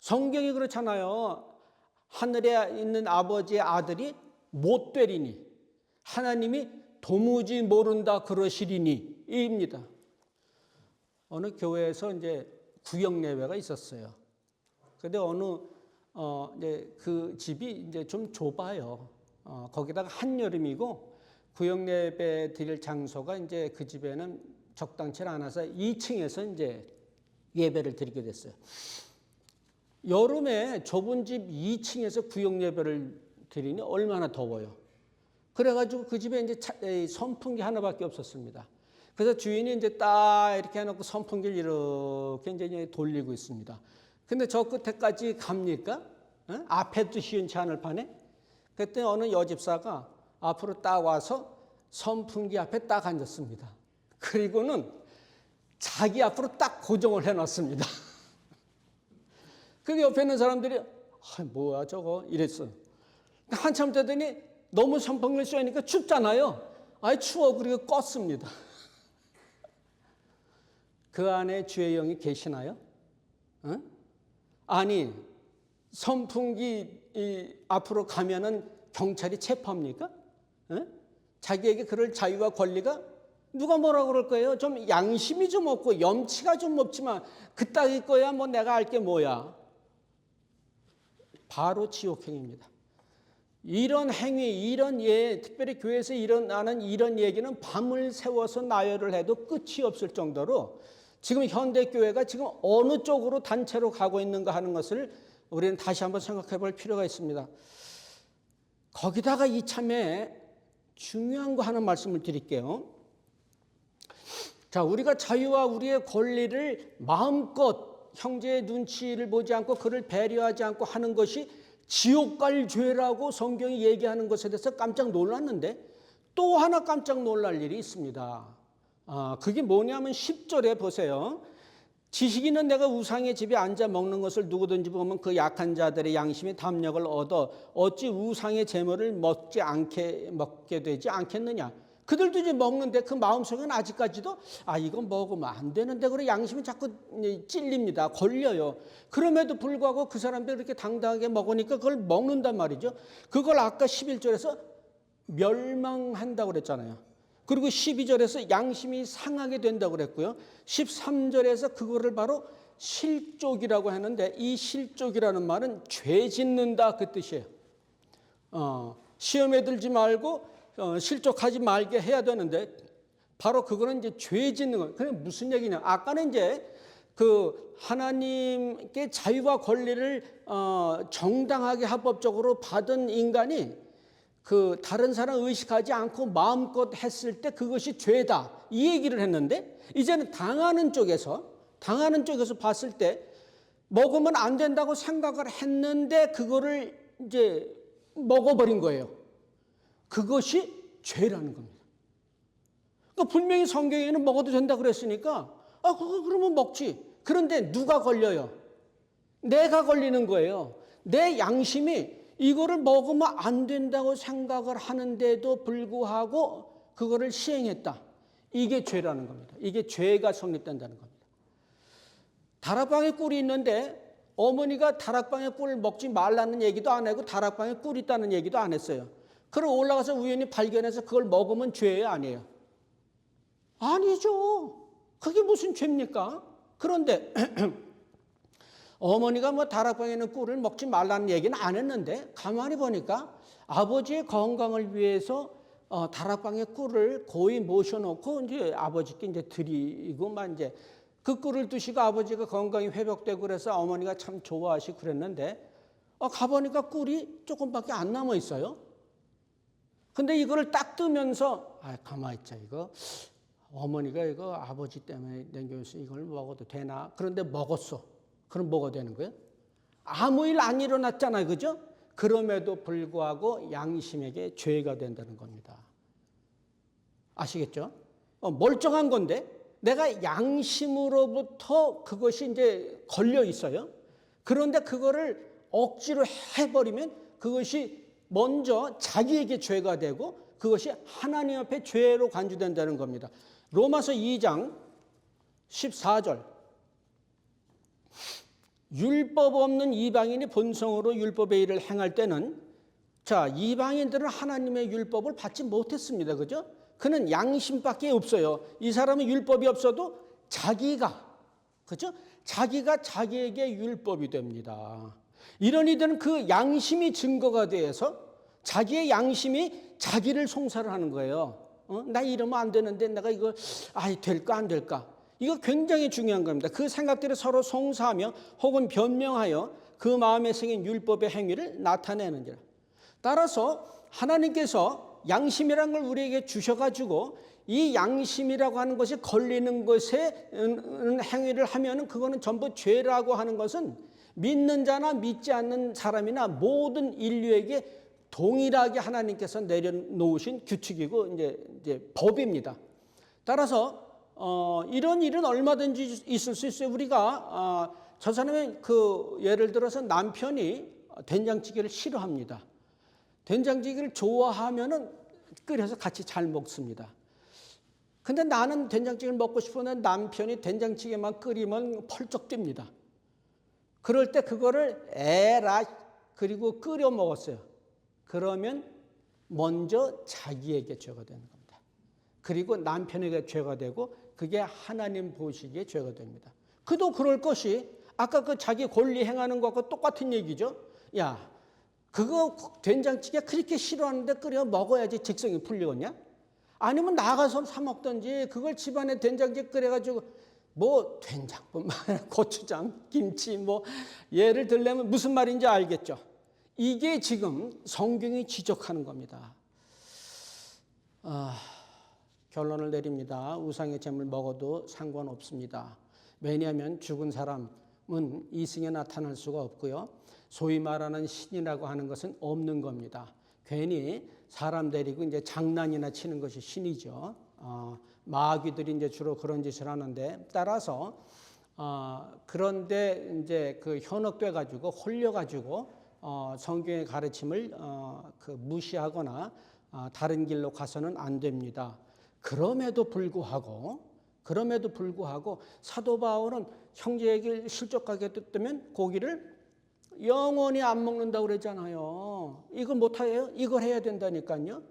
성경이 그렇잖아요. 하늘에 있는 아버지의 아들이 못 되리니 하나님이 도무지 모른다 그러시리니 입니다. 어느 교회에서 이제 구역 예배가 있었어요. 근데 이제 그 집이 이제 좀 좁아요. 거기다가 한여름이고 구역 예배 드릴 장소가 이제 그 집에는 적당치 않아서 2층에서 이제 예배를 드리게 됐어요. 여름에 좁은 집 2층에서 구역 예배를 드리니 얼마나 더워요. 그래가지고 그 집에 이제 선풍기 하나밖에 없었습니다. 그래서 주인이 이제 딱 이렇게 해놓고 선풍기를 이렇게 이제 돌리고 있습니다. 근데 저 끝에까지 갑니까? 앞에도 시원치 않을 판에? 그때 어느 여집사가 앞으로 딱 와서 선풍기 앞에 딱 앉았습니다. 그리고는 자기 앞으로 딱 고정을 해놨습니다. 그 옆에 있는 사람들이 뭐야 저거 이랬어요. 한참 되더니 너무 선풍기를 쏘니까 춥잖아요. 추워. 그리고 껐습니다. 그 안에 주의 영이 계시나요? 아니 선풍기 앞으로 가면은 경찰이 체포합니까? 자기에게 그럴 자유와 권리가 누가 뭐라 그럴 거예요? 좀 양심이 좀 없고 염치가 좀 없지만 그따위 거야 뭐 내가 알 게 뭐야. 바로 지옥행입니다. 이런 행위, 이런 특별히 교회에서 일어나는 이런 얘기는 밤을 새워서 나열을 해도 끝이 없을 정도로 지금 현대교회가 지금 어느 쪽으로 단체로 가고 있는가 하는 것을 우리는 다시 한번 생각해 볼 필요가 있습니다. 거기다가 이참에 중요한 거 하나 말씀을 드릴게요. 자, 우리가 자유와 우리의 권리를 마음껏 형제의 눈치를 보지 않고 그를 배려하지 않고 하는 것이 지옥 갈 죄라고 성경이 얘기하는 것에 대해서 깜짝 놀랐는데 또 하나 깜짝 놀랄 일이 있습니다. 그게 뭐냐면 10절에 보세요. 지식인은 내가 우상의 집에 앉아 먹는 것을 누구든지 보면 그 약한 자들의 양심의 담력을 얻어 어찌 우상의 제물을 먹게 되지 않겠느냐. 그들도 이제 먹는데 그 마음속에는 아직까지도 이건 먹으면 안 되는데 그래 양심이 자꾸 찔립니다. 걸려요. 그럼에도 불구하고 그 사람들이 이렇게 당당하게 먹으니까 그걸 먹는단 말이죠. 그걸 아까 11절에서 멸망한다고 그랬잖아요. 그리고 12절에서 양심이 상하게 된다고 그랬고요. 13절에서 그거를 바로 실족이라고 하는데 이 실족이라는 말은 죄 짓는다 그 뜻이에요. 시험에 들지 말고 실족하지 말게 해야 되는데 바로 그거는 이제 죄 짓는 거예요. 그게 무슨 얘기냐? 아까는 이제 그 하나님께 자유와 권리를 정당하게 합법적으로 받은 인간이 그 다른 사람 의식하지 않고 마음껏 했을 때 그것이 죄다 이 얘기를 했는데 이제는 당하는 쪽에서 봤을 때 먹으면 안 된다고 생각을 했는데 그거를 이제 먹어버린 거예요. 그것이 죄라는 겁니다. 그러니까 분명히 성경에는 먹어도 된다 그랬으니까 그거 그러면 먹지. 그런데 누가 걸려요? 내가 걸리는 거예요. 내 양심이 이거를 먹으면 안 된다고 생각을 하는데도 불구하고 그거를 시행했다. 이게 죄라는 겁니다. 이게 죄가 성립된다는 겁니다. 다락방에 꿀이 있는데 어머니가 다락방에 꿀을 먹지 말라는 얘기도 안 하고 다락방에 꿀이 있다는 얘기도 안 했어요. 그럼 올라가서 우연히 발견해서 그걸 먹으면 죄예요, 아니에요? 아니죠. 그게 무슨 죄입니까? 그런데 어머니가 뭐 다락방에는 꿀을 먹지 말라는 얘기는 안 했는데 가만히 보니까 아버지의 건강을 위해서 다락방에 꿀을 고이 모셔놓고 이제 아버지께 이제 드리고만 이제 그 꿀을 드시고 아버지가 건강이 회복되고 그래서 어머니가 참 좋아하시고 그랬는데 가보니까 꿀이 조금밖에 안 남아 있어요. 근데 이거를 딱 뜨면서 가만히 있자 이거 어머니가 이거 아버지 때문에 남겨서 이걸 먹어도 되나? 그런데 먹었어. 그럼 뭐가 되는 거예요? 아무 일 안 일어났잖아요. 그죠? 그럼에도 불구하고 양심에게 죄가 된다는 겁니다. 아시겠죠? 멀쩡한 건데 내가 양심으로부터 그것이 이제 걸려 있어요. 그런데 그거를 억지로 해버리면 그것이 먼저 자기에게 죄가 되고 그것이 하나님 앞에 죄로 간주된다는 겁니다. 로마서 2장 14절 율법 없는 이방인이 본성으로 율법의 일을 행할 때는 자, 이방인들은 하나님의 율법을 받지 못했습니다. 그죠? 그는 양심밖에 없어요. 이 사람은 율법이 없어도 자기가, 그죠? 자기가 자기에게 율법이 됩니다. 이런 이들은 그 양심이 증거가 돼서 자기의 양심이 자기를 송사를 하는 거예요. 나 이러면 안 되는데 내가 이거 될까 안 될까? 이거 굉장히 중요한 겁니다. 그 생각들이 서로 송사하며 혹은 변명하여 그 마음에 생긴 율법의 행위를 나타내는 줄. 따라서 하나님께서 양심이라는 걸 우리에게 주셔가지고 이 양심이라고 하는 것이 걸리는 것에 행위를 하면은 그거는 전부 죄라고 하는 것은 믿는 자나 믿지 않는 사람이나 모든 인류에게 동일하게 하나님께서 내려놓으신 규칙이고 이제 법입니다. 따라서 이런 일은 얼마든지 있을 수 있어요. 우리가 저 사람의 예를 들어서 남편이 된장찌개를 싫어합니다. 된장찌개를 좋아하면은 끓여서 같이 잘 먹습니다. 근데 나는 된장찌개를 먹고 싶은데 남편이 된장찌개만 끓이면 펄쩍 뜁니다. 그럴 때 그거를 에라 그리고 끓여 먹었어요. 그러면 먼저 자기에게 죄가 되는 겁니다. 그리고 남편에게 죄가 되고 그게 하나님 보시기에 죄가 됩니다. 그도 그럴 것이 아까 그 자기 권리 행하는 것과 똑같은 얘기죠. 야, 그거 된장찌개 그렇게 싫어하는데 끓여 먹어야지 직성이 풀리겠냐? 아니면 나가서 사 먹든지 그걸 집안에 된장찌개 끓여가지고 뭐 된장뿐만 아니라 고추장, 김치 뭐 예를 들려면 무슨 말인지 알겠죠? 이게 지금 성경이 지적하는 겁니다. 결론을 내립니다. 우상의 제물 먹어도 상관없습니다. 왜냐하면 죽은 사람은 이승에 나타날 수가 없고요. 소위 말하는 신이라고 하는 것은 없는 겁니다. 괜히 사람 데리고 이제 장난이나 치는 것이 신이죠. 마귀들이 이제 주로 그런 짓을 하는데 따라서 그런데 이제 그 현혹돼 가지고 홀려 가지고 성경의 가르침을 무시하거나 다른 길로 가서는 안 됩니다. 그럼에도 불구하고 사도 바울은 형제에게 실족하게 됐다면 고기를 영원히 안 먹는다고 그러잖아요. 이거 못해요? 이걸 해야 된다니까요.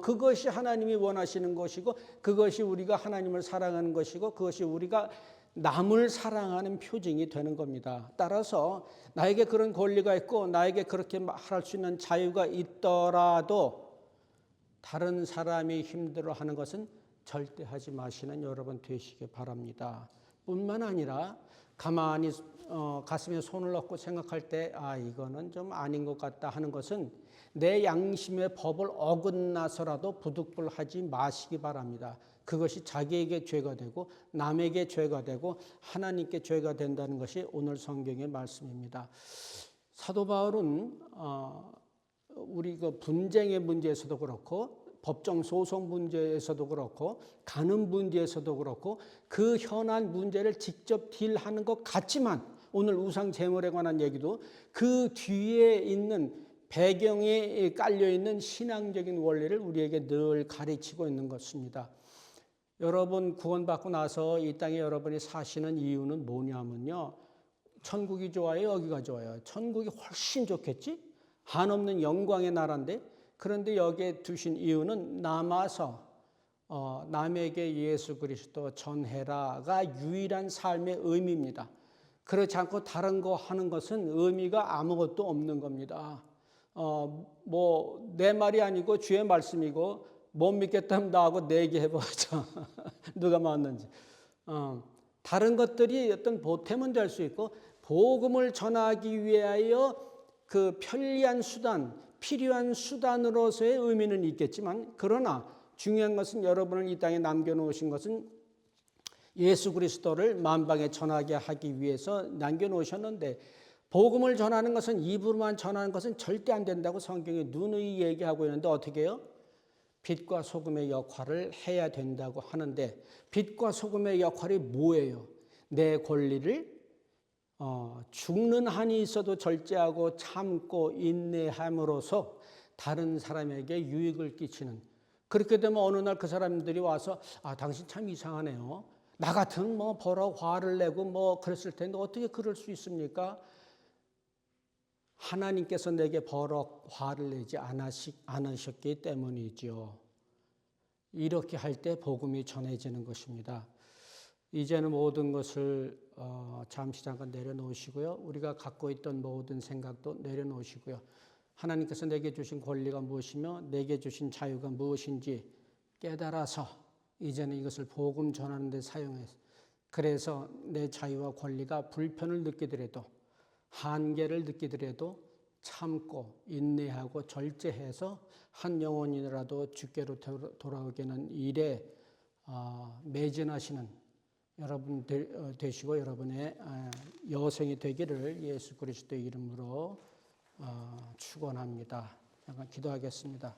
그것이 하나님이 원하시는 것이고 그것이 우리가 하나님을 사랑하는 것이고 그것이 우리가 남을 사랑하는 표징이 되는 겁니다. 따라서 나에게 그런 권리가 있고 나에게 그렇게 할 수 있는 자유가 있더라도 다른 사람이 힘들어하는 것은 절대 하지 마시는 여러분 되시기 바랍니다. 뿐만 아니라 가만히 가슴에 손을 얹고 생각할 때 이거는 좀 아닌 것 같다 하는 것은 내 양심의 법을 어긋나서라도 부득불하지 마시기 바랍니다. 그것이 자기에게 죄가 되고 남에게 죄가 되고 하나님께 죄가 된다는 것이 오늘 성경의 말씀입니다. 사도 바울은 우리 그 분쟁의 문제에서도 그렇고 법정 소송 문제에서도 그렇고 가는 문제에서도 그렇고 그 현안 문제를 직접 딜하는 것 같지만 오늘 우상 제물에 관한 얘기도 그 뒤에 있는 배경에 깔려있는 신앙적인 원리를 우리에게 늘 가르치고 있는 것입니다. 여러분 구원받고 나서 이 땅에 여러분이 사시는 이유는 뭐냐면요. 천국이 좋아요? 여기가 좋아요? 천국이 훨씬 좋겠지? 한없는 영광의 나라인데 그런데 여기에 두신 이유는 남아서 남에게 예수 그리스도 전해라가 유일한 삶의 의미입니다. 그렇지 않고 다른 거 하는 것은 의미가 아무것도 없는 겁니다. 내 말이 아니고 주의 말씀이고 못 믿겠다면 나하고 내기해보자. 누가 맞는지. 다른 것들이 어떤 보탬은 될 수 있고 복음을 전하기 위하여 그 편리한 수단, 필요한 수단으로서의 의미는 있겠지만 그러나 중요한 것은 여러분을 이 땅에 남겨놓으신 것은 예수 그리스도를 만방에 전하게 하기 위해서 남겨놓으셨는데 복음을 전하는 것은 입으로만 전하는 것은 절대 안 된다고 성경이 누누이 얘기하고 있는데 어떻게 해요? 빛과 소금의 역할을 해야 된다고 하는데 빛과 소금의 역할이 뭐예요? 내 권리를 죽는 한이 있어도 절제하고 참고 인내함으로써 다른 사람에게 유익을 끼치는 그렇게 되면 어느 날 그 사람들이 와서 당신 참 이상하네요. 나 같은 뭐 보러 화를 내고 뭐 그랬을 텐데 어떻게 그럴 수 있습니까? 하나님께서 내게 버럭 화를 내지 않으셨기 때문이죠. 이렇게 할 때 복음이 전해지는 것입니다. 이제는 모든 것을 잠시 잠깐 내려놓으시고요. 우리가 갖고 있던 모든 생각도 내려놓으시고요. 하나님께서 내게 주신 권리가 무엇이며 내게 주신 자유가 무엇인지 깨달아서 이제는 이것을 복음 전하는 데 사용해서, 그래서 내 자유와 권리가 불편을 느끼더라도, 한계를 느끼더라도 참고 인내하고 절제해서 한 영혼이라도 주께로 돌아오게는 일에 매진하시는 여러분 되시고 여러분의 여생이 되기를 예수 그리스도의 이름으로 축원합니다. 잠깐 기도하겠습니다.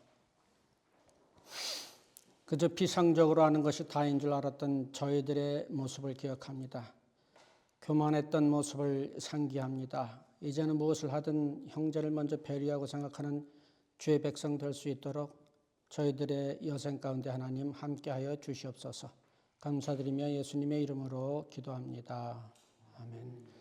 그저 비상적으로 하는 것이 다인 줄 알았던 저희들의 모습을 기억합니다. 교만했던 모습을 상기합니다. 이제는 무엇을 하든 형제를 먼저 배려하고 생각하는 주의 백성 될 수 있도록 저희들의 여생 가운데 하나님 함께하여 주시옵소서. 감사드리며 예수님의 이름으로 기도합니다. 아멘.